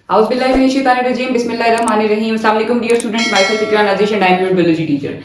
Auzubillahiminash-shaytanir-rajim. Bismillahir-rahmanir-rahim. Assalamu alaikum dear students. Myself Ikra Nazish and I am your biology teacher.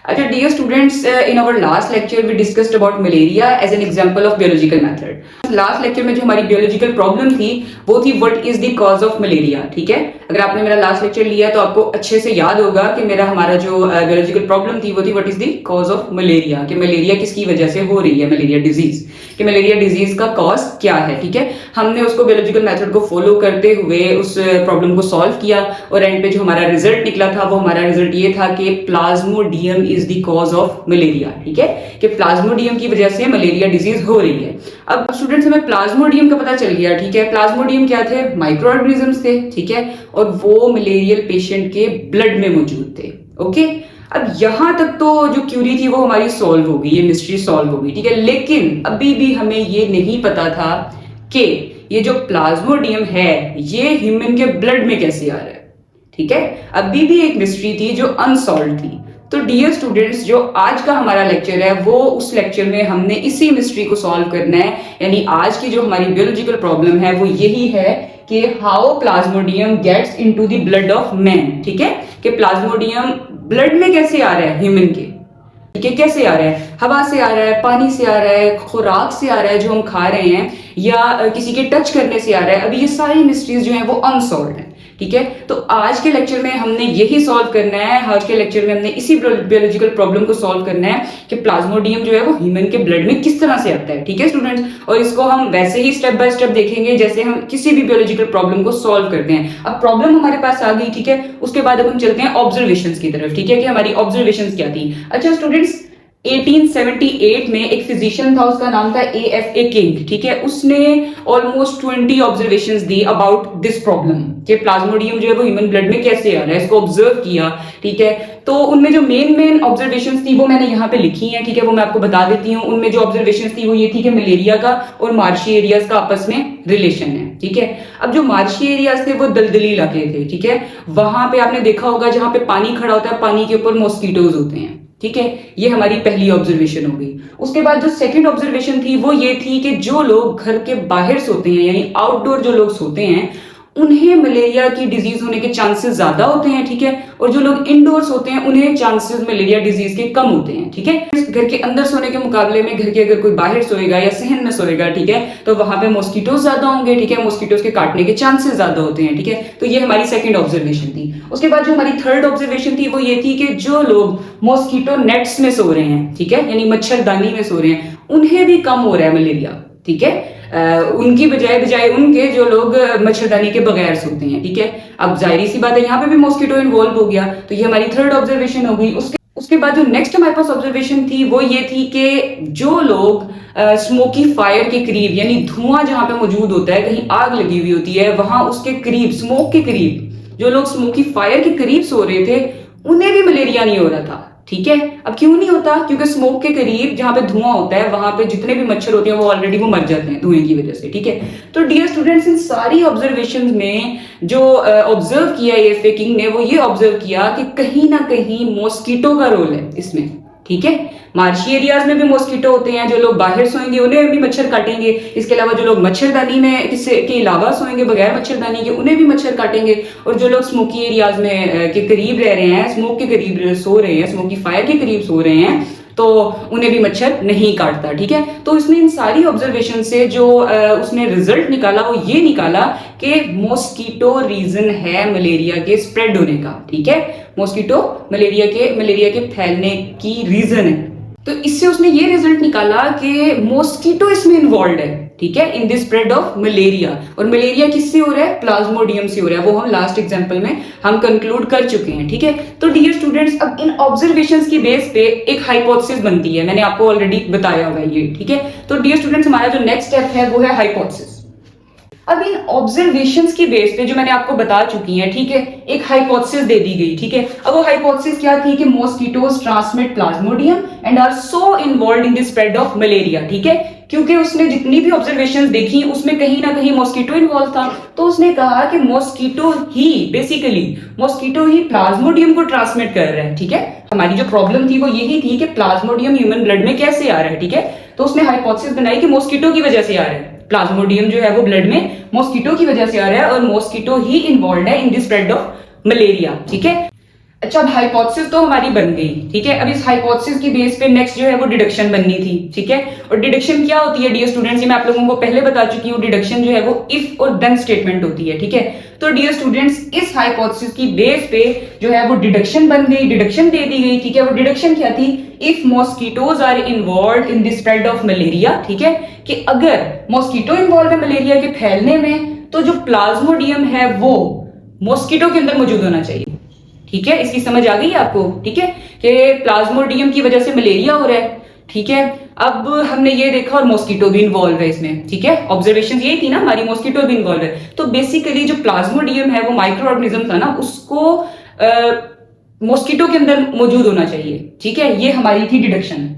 अच्छा dear students, in our last lecture we discussed about malaria as an example of biological method. Last lecture में जो हमारी बियोलॉजिकल problem थी वो थी what is the cause of malaria. ठीक है, अगर आपने मेरा लास्ट लेक्चर लिया तो आपको अच्छे से याद होगा कि हमारा जो बियोलॉजिकल प्रॉब्लम थी वो थी what is the cause of malaria, कि मलेरिया किसकी वजह से हो रही है, मलेरिया डिजीज, कि मलेरिया डिजीज का कॉज क्या है. ठीक है, हमने उसको बियोलॉजिकल मेथड को फॉलो करते हुए उस प्रॉब्लम को सॉल्व किया और एंड पे जो हमारा रिजल्ट निकला था वो हमारा रिजल्ट ये था कि Plasmodium is the cause of malaria. ठीक है, कि प्लाज्मोडियम की वजह से मलेरिया डिजीज हो रही है. अब स्टूडेंट्स हमें प्लाज्मोडियम का पता चल गया. ठीक है, प्लाज्मोडियम क्या थे, माइक्रो ऑर्गेनिजम्स थे. ठीक है, और वो मलेरियल पेशेंट के ब्लड में मौजूद थे. ओके, अब यहां तक तो जो क्यूरी थी वो हमारी सॉल्व हो गई, ये मिस्ट्री सॉल्व हो गई. ठीक है, लेकिन अभी भी हमें ये नहीं पता था कि ये जो प्लाज्मोडियम है ये ह्यूमन के ब्लड में कैसे आ रहा है. ठीक है, अभी भी एक मिस्ट्री थी जो अनसॉल्व थी. तो डियर स्टूडेंट्स, जो आज का हमारा लेक्चर है वो उस लेक्चर में हमने इसी मिस्ट्री को सॉल्व करना है. यानी आज की जो हमारी बियोलॉजिकल प्रॉब्लम है वो यही है कि how plasmodium gets into the blood of man. ठीक है, कि प्लाज्मोडियम ब्लड में कैसे आ रहा है ह्यूमन के. ठीक है, कैसे आ रहा है, हवा से आ रहा है, पानी से आ रहा है, खुराक से आ रहा है जो हम खा रहे हैं, या किसी के टच करने से आ रहा है. अभी ये सारी मिस्ट्रीज जो हैं वो अनसॉल्व्ड हैं. ठीक है, तो आज के लेक्चर में हमने यही सॉल्व करना है. आज के लेक्चर में हमने इसी बियोलॉजिकल प्रॉब्लम को सॉल्व करना है कि प्लाज्मोडियम जो है वो ह्यूमन के ब्लड में किस तरह से आता है. ठीक है स्टूडेंट्स, और इसको हम वैसे ही स्टेप बाय स्टेप देखेंगे जैसे हम किसी भी बियोलॉजिकल प्रॉब्लम को सॉल्व करते हैं. अब प्रॉब्लम हमारे पास आ गई. ठीक है, उसके बाद अब हम चलते हैं ऑब्जर्वेशंस की तरफ. ठीक है, कि हमारी ऑब्जर्वेशंस क्या थी. अच्छा स्टूडेंट्स, 1878 में एक फिजिशियन था, उसका नाम था AFA किंग. ठीक है, उसने almost 20 observations the about this problem कि प्लाज्मोडियम जो है वो ह्यूमन ब्लड में कैसे आ रहा है, इसको ऑब्जर्व किया. ठीक है, तो उनमें जो मेन ऑब्जर्वेशंस थी वो मैंने यहाँ पे लिखी हैं. ठीक है, वो मैं आपको बता देती हूँ. उनमें जो ऑब्जर्वेशंस थी वो ये थी कि मलेरिया का और मार्शी एरियाज का आपस में रिलेशन है. ठीक है, अब जो मार्शी एरियाज थे वो दलदली इलाके थे. ठीक है, वहां पे आपने देखा होगा जहां पे पानी खड़ा होता है, पानी के ऊपर मॉस्किटोज होते हैं. ठीक है, ये हमारी पहली ऑब्जर्वेशन हो गई. उसके बाद जो सेकंड ऑब्जर्वेशन थी वो ये थी कि जो लोग घर के बाहर सोते हैं, यानी आउटडोर जो लोग सोते हैं, उन्हें मलेरिया की डिजीज होने के चांसेस ज्यादा होते हैं. ठीक है, और जो लोग इंडोर्स होते हैं उन्हें चांसेस मलेरिया डिजीज के कम होते हैं. ठीक है, घर के अंदर सोने के मुकाबले में घर के अगर कोई बाहर सोएगा या सहन में सोएगा, ठीक है, तो वहां पे मॉस्किटोज ज्यादा होंगे. ठीक है, मॉस्किटोज के काटने के चांसेस ज्यादा होते हैं. ठीक है, तो ये हमारी सेकंड ऑब्जर्वेशन थी. उसके बाद जो हमारी थर्ड ऑब्जर्वेशन थी वो ये थी कि जो लोग मॉस्किटो नेट्स में सो रहे हैं, ठीक है, यानी मच्छरदानी में सो रहे हैं, उन्हें भी कम हो रहा है मलेरिया. ठीक है, उनकी बजाय उनके जो लोग मच्छरदानी के बगैर सोते हैं. ठीक है, अब जाहिर सी बात है यहाँ पे भी मॉस्किटो इन्वॉल्व हो गया, तो ये हमारी थर्ड ऑब्जर्वेशन हो गई. उसके बाद जो नेक्स्ट हमारे पास ऑब्जर्वेशन थी वो ये थी कि जो लोग स्मोकी फायर के करीब, यानी धुआं जहां पे मौजूद होता है, कहीं आग लगी हुई होती है, वहां उसके करीब, स्मोक के करीब जो लोग स्मोकी फायर के करीब सो रहे थे उन्हें भी मलेरिया नहीं हो रहा था. ठीक है, अब क्यों नहीं होता, क्योंकि स्मोक के करीब जहां पे धुआं होता है वहां पे जितने भी मच्छर होते हैं वो ऑलरेडी वो मर जाते हैं धुएं की वजह से. ठीक है, तो डियर स्टूडेंट्स, इन सारी ऑब्जर्वेशंस में जो ऑब्जर्व किया AFA किंग ने वो ये ऑब्जर्व किया कि कहीं ना कहीं मॉस्किटो का रोल है इसमें. ठीक है, मार्शी एरियाज में भी मॉस्किटो होते हैं, जो लोग बाहर सोएंगे उन्हें भी मच्छर काटेंगे. इसके अलावा जो लोग मच्छरदानी में के अलावा सोएंगे बगैर मच्छरदानी के उन्हें भी मच्छर काटेंगे. और जो लोग स्मोकी एरियाज में के करीब रह रहे हैं, स्मोक के करीब सो रहे हैं, स्मोकी फायर के करीब सो रहे हैं, तो उन्हें भी मच्छर नहीं काटता. ठीक है, तो इसने इन सारी ऑब्जर्वेशन से जो उसने रिजल्ट निकाला वो ये निकाला कि मॉस्किटो रीजन है मलेरिया के स्प्रेड होने का. ठीक है, मॉस्किटो मलेरिया के फैलने की रीजन है. तो इससे उसने ये रिजल्ट निकाला कि मॉस्किटो इसमें इन्वॉल्व है. ठीक है, इन द स्प्रेड ऑफ मलेरिया. और मलेरिया किससे हो रहा है, प्लाज्मोडियम से हो रहा है. वो हम लास्ट एग्जांपल में हम कंक्लूड कर चुके हैं. ठीक है, तो डियर स्टूडेंट्स, अब इन ऑब्जर्वेशंस की बेस पे एक हाइपोथेसिस बनती है. मैंने आपको ऑलरेडी बताया होगा ये. ठीक है, तो डियर स्टूडेंट्स, हमारा जो नेक्स्ट स्टेप है वो है हाइपोथेसिस. अब इन ऑब्जर्वेशंस की बेस पे जो मैंने आपको बता चुकी हैं, ठीक है, एक हाइपोथेसिस दे दी गई. ठीक है, अब वो हाइपोथेसिस क्या थी कि mosquitoes transmit plasmodium and are so involved in the spread of malaria. ठीक है, क्योंकि उसने जितनी भी ऑब्जर्वेशंस देखी उसमें कहीं ना कहीं मॉस्किटो इन्वॉल्व था, तो उसने कहा कि मॉस्किटो ही प्लाज्मोडियम को ट्रांसमिट कर रहा है. ठीक है, हमारी जो प्रॉब्लम थी वो यही थी कि प्लाज्मोडियम ह्यूमन ब्लड में कैसे आ रहा है. ठीक है, तो उसने हाइपोथेसिस बनाई कि मॉस्किटो की वजह से आ रहा है, प्लाज्मोडियम जो है वो ब्लड में मॉस्किटो की वजह से आ रहा है और मॉस्किटो ही इन्वॉल्व है इन द स्प्रेड ऑफ मलेरिया। ठीक है, अच्छा अब हाइपोथेसिस तो हमारी बन गई। ठीक है, अब इस हाइपोथेसिस की बेस पे नेक्स्ट जो है वो डिडक्शन बननी थी। ठीक है, और डिडक्शन क्या होती है डियर स्टूडेंट्स, ये मैं आप लोगों को पहले बता चुकी हूँ। डिडक्शन जो है वो इफ और देन स्टेटमेंट होती है। ठीक है, तो डियर स्टूडेंट्स इस हाइपोथेसिस की बेस पे जो है वो डिडक्शन बन गई, डिडक्शन दे दी गई। ठीक है, वो डिडक्शन क्या थी, if mosquitoes are involve in the spread of malaria. ठीक है, कि अगर मॉस्किटो इन्वॉल्व है मलेरिया के फैलने में तो जो प्लाज्मोडियम है वो मॉस्किटो के अंदर मौजूद होना चाहिए। ठीक है, इसकी समझ आ गई है आपको। ठीक है, कि प्लाज्मोडियम की वजह से मलेरिया हो रहा है। ठीक है, अब हमने ये देखा और मॉस्किटो भी इन्वॉल्व है इसमें। ठीक है, ऑब्जर्वेशन यही थी ना हमारी, मॉस्किटो भी इन्वॉल्व है। तो बेसिकली जो प्लाज्मोडियम है वो माइक्रो ऑर्गेनिज्म था ना, उसको मॉस्किटो के अंदर मौजूद होना चाहिए। ठीक है, ये हमारी थी डिडक्शन।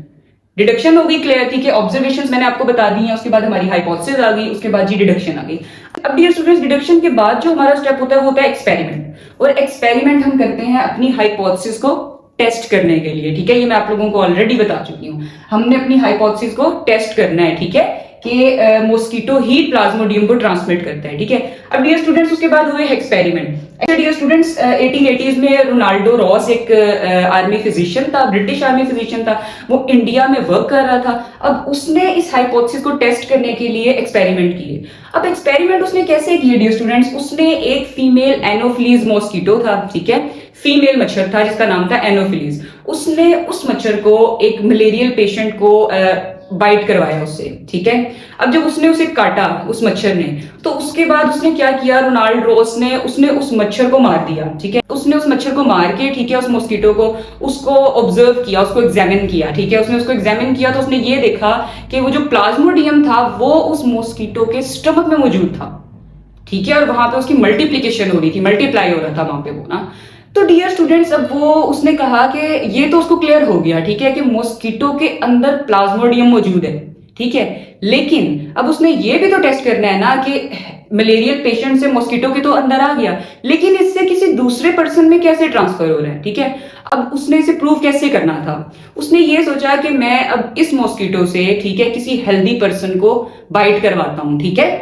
डिडक्शन हो गई क्लियर थी कि ऑब्जर्वेशंस मैंने आपको बता दी हैं, उसके बाद हमारी हाइपोथेसिस आ गई, उसके बाद जी डिडक्शन आ गई। अब डियर स्टूडेंट्स डिडक्शन के बाद जो हमारा स्टेप होता है वो होता है एक्सपेरिमेंट, और एक्सपेरिमेंट हम करते हैं अपनी हाइपोथेसिस को टेस्ट करने के लिए। ठीक है, ये मैं आप लोगों को ऑलरेडी बता चुकी हूँ, हमने अपनी हाइपोथेसिस को टेस्ट करना है। ठीक है, कि मॉस्किटो ही प्लाज्मोडियम को ट्रांसमिट करता है। ठीक है, अब डियर स्टूडेंट्स उसके बाद हुए एक्सपेरिमेंट। अच्छा डियर स्टूडेंट्स 1880s में रोनाल्डो रॉस एक आर्मी फिजिशियन था, ब्रिटिश आर्मी फिजिशियन था, वो इंडिया में वर्क कर रहा था। अब उसने इस हाइपोथेसिस को टेस्ट करने के लिए एक्सपेरिमेंट किए। अब एक्सपेरिमेंट उसने कैसे किए डियर स्टूडेंट्स, उसने एक फीमेल एनोफिलीज मॉस्किटो था। ठीक है, फीमेल मच्छर था जिसका नाम था एनोफिलीज। उसने उस मच्छर को एक मलेरियल पेशेंट को बाइट करवाया उससे। ठीक है, अब जब उसने उसे काटा उस मच्छर ने, तो उसके बाद उसने क्या किया, रोनाल्ड रॉस ने उसने उस मच्छर को मार दिया। ठीक है, उसने उस मच्छर को मार के, ठीक है, उस मॉस्किटो को उसको ऑब्जर्व किया, उसको एग्जामिन किया। ठीक है, उसने उसको एग्जामिन किया तो उसने ये देखा कि वो जो प्लाज्मोडियम था वो उस मॉस्किटो के स्टमक में मौजूद था। ठीक है, और वहां पे उसकी मल्टीप्लीकेशन हो रही थी, मल्टीप्लाई हो रहा था वहां पे वो ना। तो डियर स्टूडेंट्स अब वो उसने कहा कि ये तो उसको क्लियर हो गया। ठीक है, कि मॉस्किटो के अंदर प्लाज्मोडियम मौजूद है। ठीक है, लेकिन अब उसने ये भी तो टेस्ट करना है ना कि मलेरियल पेशेंट से मॉस्किटो के तो अंदर आ गया, लेकिन इससे किसी दूसरे पर्सन में कैसे ट्रांसफर हो रहा है। ठीक है, अब उसने इसे प्रूव कैसे करना था, उसने ये सोचा कि मैं अब इस मॉस्किटो से, ठीक है, किसी हेल्दी पर्सन को बाइट करवाता हूं। ठीक है,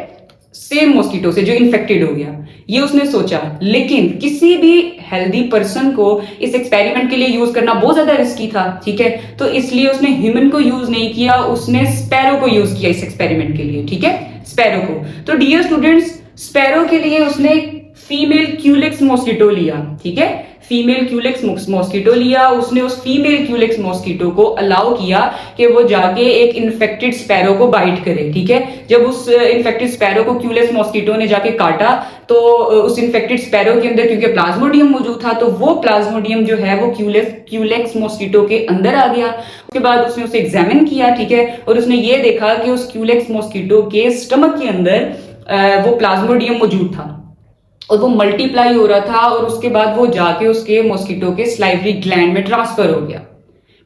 सेम मॉस्किटो से जो इन्फेक्टेड हो गया, ये उसने सोचा। लेकिन किसी भी हेल्दी पर्सन को इस एक्सपेरिमेंट के लिए यूज करना बहुत ज्यादा रिस्की था। ठीक है, तो इसलिए उसने ह्यूमन को यूज नहीं किया, उसने स्पैरो को यूज किया इस एक्सपेरिमेंट के लिए। ठीक है, स्पैरो को। तो डियर स्टूडेंट्स स्पैरो के लिए उसने फीमेल क्यूलेक्स मॉस्किटो लिया। ठीक है, फीमेल क्यूलेक्स मॉस्किटो लिया, उसने उस फीमेल क्यूलेक्स मॉस्किटो को अलाउ किया कि वो जाके एक इन्फेक्टेड स्पैरो को बाइट करे। ठीक है, जब उस इन्फेक्टेड स्पैरो को क्यूलेक्स मॉस्किटो ने जाके काटा तो उस इन्फेक्टेड स्पैरो के अंदर क्योंकि प्लाज्मोडियम मौजूद था, तो वो प्लाज्मोडियम जो है वो क्यूलेक्स मॉस्किटो के अंदर आ गया। उसके बाद उसने उसे एग्जामिन किया। ठीक है, और उसने ये देखा कि उस क्यूलेक्स मॉस्किटो के स्टमक के अंदर वो प्लाज्मोडियम मौजूद था और वो मल्टीप्लाई हो रहा था, और उसके बाद वो जाके उसके मॉस्किटो के स्लाइवरी ग्लैंड में ट्रांसफर हो गया।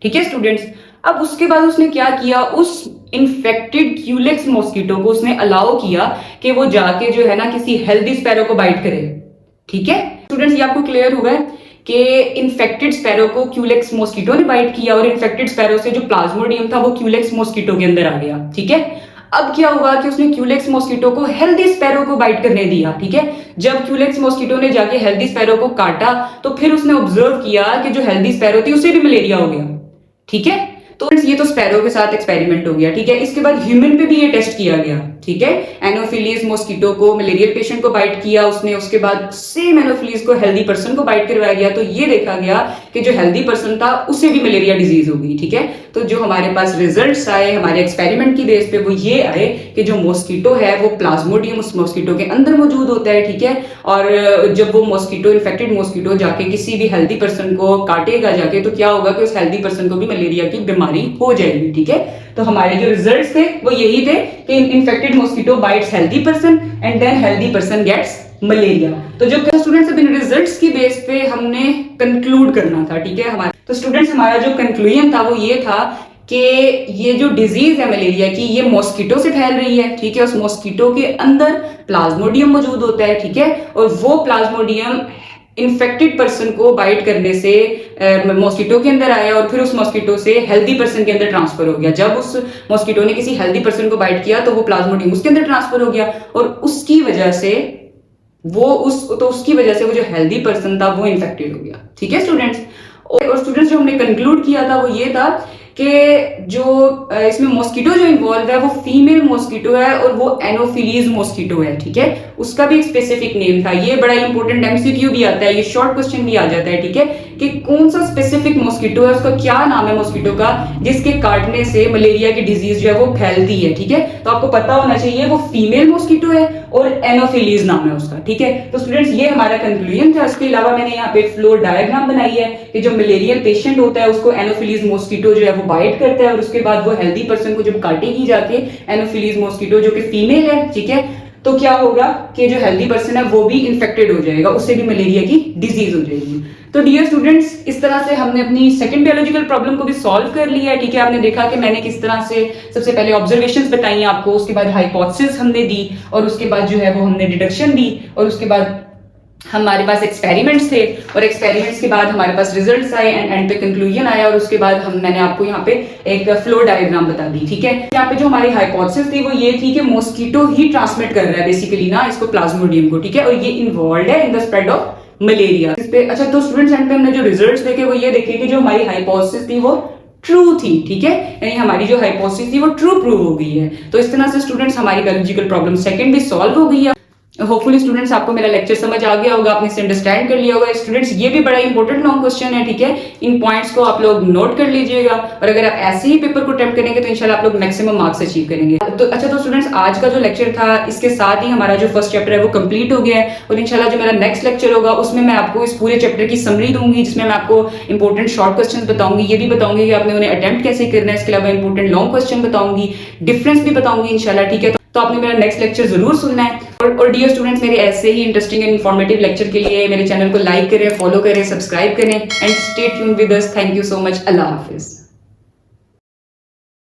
ठीक है स्टूडेंट्स, अब उसके बाद उसने क्या किया, उस इन्फेक्टेड क्यूलेक्स मॉस्किटो को उसने अलाउ किया कि वो जाके जो है ना किसी हेल्दी स्पैरो को बाइट करे। ठीक है स्टूडेंट्स, ये आपको क्लियर हुआ है कि इन्फेक्टेड स्पैरो को क्यूलेक्स मॉस्किटो ने बाइट किया और इन्फेक्टेड स्पैरो से जो प्लाज्मोडियम था वो क्यूलेक्स मॉस्किटो के अंदर आ गया। ठीक है, अब क्या हुआ कि उसने क्यूलेक्स मॉस्किटो को हेल्दी स्पैरो को बाइट करने दिया। ठीक है, जब क्यूलेक्स मॉस्किटो ने जाके हेल्दी स्पैरो को काटा तो फिर उसने ऑब्जर्व किया कि जो हेल्दी स्पैरो थी उसे भी मलेरिया हो गया। ठीक है, तो ये तो स्पैरो के साथ एक्सपेरिमेंट हो गया। ठीक है, इसके बाद ह्यूमन पे भी ये टेस्ट किया गया। ठीक है, एनोफिलीज मॉस्किटो को मलेरियल पेशेंट को बाइट किया उसने, उसके बाद सेम एनोफिलीज को हेल्दी पर्सन को बाइट करवाया गया, तो ये देखा गया कि जो हेल्दी पर्सन था उसे भी मलेरिया डिजीज हो गई। ठीक है, तो जो हमारे पास रिजल्ट्स आए हमारे एक्सपेरिमेंट की बेस पे वो ये आए कि जो मॉस्किटो है वो प्लाज्मोडियम उस मॉस्किटो के अंदर मौजूद होता है। ठीक है, और जब वो मॉस्किटो इन्फेक्टेड मॉस्किटो जाके किसी भी हेल्दी पर्सन को काटेगा जाके, तो क्या होगा कि उस हेल्दी पर्सन को भी मलेरिया की बीमारी हो जाएगी। ठीक है, तो हमारे जो रिजल्ट्स थे वो यही थे कि infected mosquito bites healthy person and then healthy person gets malaria. तो जो स्टूडेंट्स अब इन रिजल्ट्स की बेस पे हमने कंक्लूड करना था। ठीक है, हमारा तो स्टूडेंट्स हमारा जो कंक्लूजन था वो ये था कि ये जो डिजीज है मलेरिया की ये मॉस्किटो से फैल रही है। ठीक है, उस मॉस्किटो के अंदर प्लाज्मोडियम मौजूद होता है। ठीक है, और वो प्लाज्मोडियम इन्फेक्टेड पर्सन को बाइट करने से मॉस्किटो के अंदर आया और फिर उस मॉस्किटो से हेल्दी पर्सन के अंदर ट्रांसफर हो गया। जब उस मॉस्किटो ने किसी हेल्दी पर्सन को बाइट किया तो वो प्लाज्मोडियम उसके अंदर ट्रांसफर हो गया और उसकी वजह से वो जो हेल्दी पर्सन था वो इन्फेक्टेड हो गया। ठीक है स्टूडेंट्स, और स्टूडेंट्स जो हमने कंक्लूड किया था वो ये था कि जो इसमें मॉस्किटो जो इन्वॉल्व है वो फीमेल मॉस्किटो है और वो एनोफिलीज मॉस्किटो है। ठीक है, उसका भी एक स्पेसिफिक नेम था। ये बड़ा इंपॉर्टेंट एमसीक्यू भी आता है, ये शॉर्ट क्वेश्चन भी आ जाता है। ठीक है, कि कौन सा स्पेसिफिक मॉस्किटो है, उसका क्या नाम है मॉस्किटो का जिसके काटने से मलेरिया की डिजीज जो है वो फैलती है। ठीक है, तो आपको पता होना चाहिए वो फीमेल मॉस्किटो है और एनोफिलीज नाम है उसका। ठीक है, तो स्टूडेंट्स ये हमारा कंक्लूजन था। इसके अलावा मैंने यहाँ पे फ्लो डायग्राम बनाई है कि जो मलेरियल पेशेंट होता है उसको एनोफिलीज मॉस्किटो जो है वो बाइट करता है और उसके बाद वो हेल्दी पर्सन को जब काटेगी जाके एनोफिलीज मॉस्किटो जो कि फीमेल है, ठीक है, तो क्या होगा कि जो हेल्दी पर्सन है वो भी इन्फेक्टेड हो जाएगा, उससे भी मलेरिया की डिजीज हो जाएगी। तो डियर स्टूडेंट्स, इस तरह से हमने अपनी सेकंड बायोलॉजिकल प्रॉब्लम को भी सॉल्व कर लिया है। ठीक है, आपने देखा कि मैंने किस तरह से सबसे पहले ऑब्जर्वेशंस बताई आपको, उसके बाद हाइपोथेसिस हमने दी और उसके बाद जो है वो हमने डिडक्शन दी और उसके बाद हमारे पास एक्सपेरिमेंट्स थे और एक्सपेरिमेंट्स के बाद हमारे पास रिजल्ट्स आए एंड पे कंक्लूजन आया और उसके बाद मैंने आपको यहाँ पे एक फ्लो डायग्राम बता दी। ठीक है, यहाँ पे जो हमारी हाइपोथेसिस थी वो ये थी कि मॉस्किटो ही ट्रांसमिट कर रहा है बेसिकली ना इसको, प्लाज्मोडियम को। ठीक है, और ये इन्वॉल्व है इन द स्प्रेड ऑफ मलेरिया इस पे। अच्छा, तो स्टूडेंट्स एंड पे हमने जो रिजल्ट्स देखे वो ये देखे कि जो हमारी हाइपोथेसिस थी वो ट्रू थी। ठीक है, यानी हमारी जो हाइपोथेसिस थी वो ट्रू प्रूव हो गई है। तो इस तरह से स्टूडेंट्स हमारी बायोलॉजिकल प्रॉब्लम सेकंड भी सॉल्व हो गई है। होपफुली स्टूडेंट्स आपको मेरा लेक्चर समझ आ गया होगा, आपने इसे अंडरस्टैंड कर लिया होगा। स्टूडेंट्स ये भी बड़ा इंपॉर्टेंट लॉन्ग क्वेश्चन है। ठीक है, इन पॉइंट्स को आप लोग नोट कर लीजिएगा और अगर आप ऐसे ही पेपर को अटेम्प्ट करेंगे तो इंशाल्लाह आप लोग मैक्सिमम मार्क्स अचीव करेंगे। तो अच्छा, तो स्टूडेंट्स आज का जो लेक्चर था इसके साथ ही हमारा जो फर्स्ट चैप्टर है वो कंप्लीट हो गया है और इंशाल्लाह जो मेरा नेक्स्ट लेक्चर होगा उसमें मैं आपको इस पूरे चैप्टर की समरी दूंगी जिसमें मैं आपको इंपॉर्टेंट शॉर्ट क्वेश्चन बताऊंगी, ये भी बताऊंगी कि आपने उन्हें अटेम्प्ट कैसे करना है, इसके अलावा इंपॉर्टेंट लॉन्ग क्वेश्चन बताऊंगी, डिफरेंस भी बताऊंगी इंशाल्लाह। ठीक है, तो आपने मेरा नेक्स्ट लेक्चर जरूर सुनना है और डियर स्टूडेंट्स, मेरे ऐसे ही इंटरेस्टिंग एंड इन्फॉर्मेटिव लेक्चर के लिए मेरे चैनल को लाइक करें, फॉलो करें, सब्सक्राइब करें and stay tuned with us. Thank you so much. Allah Hafiz.